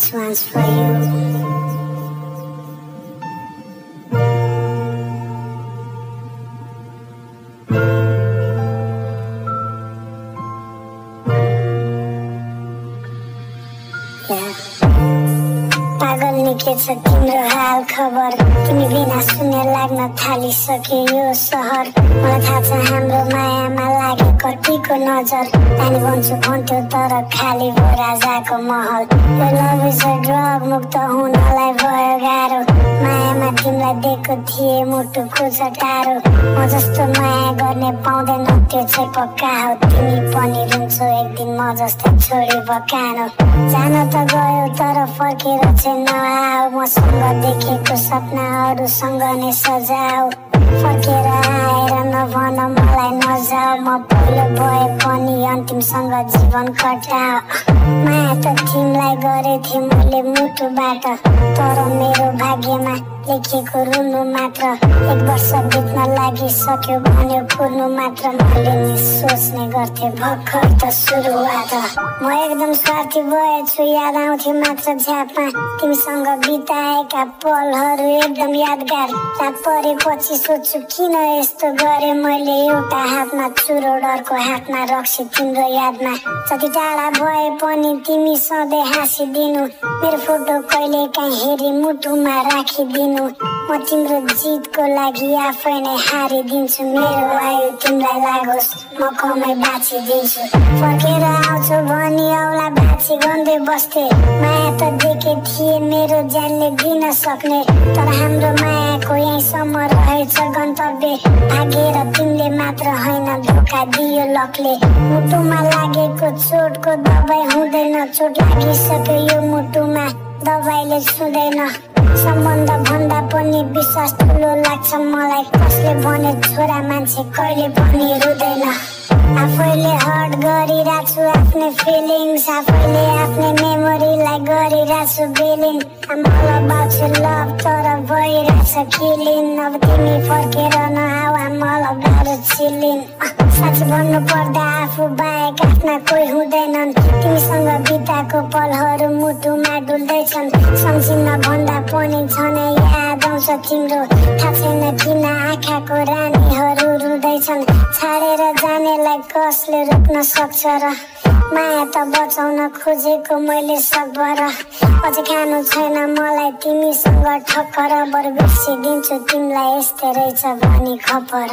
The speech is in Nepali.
This one's for you. पागल निकेछ तिम्रो हाल खबर तिमी बिना सुने लाग्न थालिसके यो सहर मलाई थाहा छ हाम्रो मायामा लागे कतिको नजर पानी बन्छु भन्थ्यो तर खाली भयो राजाको महल यो लभ इज अ ड्रग मुक्त हुनलाई भयो गाह्रो मायामा तिमीलाई दिएको थिए मुटुको टाढो म जस्तो माया गर्ने पाउँदैन त्यो चाहिँ पक्का हो तिमी पनि रुन्छौ एक दिन म जस्तै छोडी बकानो जान त गयो तर फर्केर चाहिँ नआऊ मसँग देखेको सपना अरूसँग नै सजाऊ फर्केर आएर नभन मलाई नजाऊ म पहिलो भए पनि अन्तिमसँग जीवन कटाऊ माया त तिमीलाई गरेथे मैले मुटुबाट तर मेरो भाग्यमा लेखेको रुनु मात्र एक वर्ष बित्न लागिसक्यो भन्यो पुर्नु मात्र मैले नि सोच्ने गर्थे भर्खर त सुरुवात म एकदम स्वार्थी भएछु याद आउँथ्यो मात्र झ्यापमा तिमीसँग बिताएका पलहरू एकदम यादगार रात परेपछि सोच्छु किन यस्तो गरे मैले एउटा हातमा चुरो अर्को हातमा रक्सी तिम्रो यादमा जति टाढा भए पनि तिमी सधैँ हाँसिदिनु मेरो फोटो कहिले काहीँ हेरी मुटुमा राखिदिनु म तिम्रो जितको लागि आफै नै हारिदिन्छु मेरो आयु तिमीलाई लागोस् म कमै बाँचिदिन्छु फर्केर आउँछु भनी औला बाँची गन्दै बस्थे माया त देखे थिए मेरो ज्यानले दिन सक्ने तर हाम्रो मायाको यहीँसम्म रहेछ गन्तव्य भागेर तिमीले मात्र होइन धोका दियो लकले मुटुमा लागेको चोटको दबाई हुँदैन चोट लागिसक्यो यो मुटुमा दबाईले छुँदैन सम्बन्ध भन्दा पनि विश्वास ठुलो लाग्छ मलाई कसले भने छोरा मान्छे कहिले पनि रुँदैन आफैले हर्ट गरिरहेछु आफ्नै फिलिङ्स आफैले आफ्नै मेमोरीलाई गरिरहेछु बिलिङ मलाई बाँच्छु लभ तर भइरहेछ किलिङ अब तिमी फर्केर नआऊ मलाई गाह्रो चिलिङ साँच्ची भन्नु पर्दा आफू बाहेक आफ्ना कोही हुँदैनन् तिमीसँग बिताएको पलहरू मुटुमा डुल्दैछन् सम्झिन भन्दा पनि छनै याद आउँछ तिम्रो थाहा छैन किन आँखाको रानीहरू रुँदैछन् छाडेर जानेलाई कसले रोक्न सक्छ र माया त बचाउन खोजेको मैले सकभर अझै खानु छैन मलाई तिमीसँग ठक्कर बरु बिर्सिदिन्छु तिमीलाई यस्तै रहेछ भनी खपर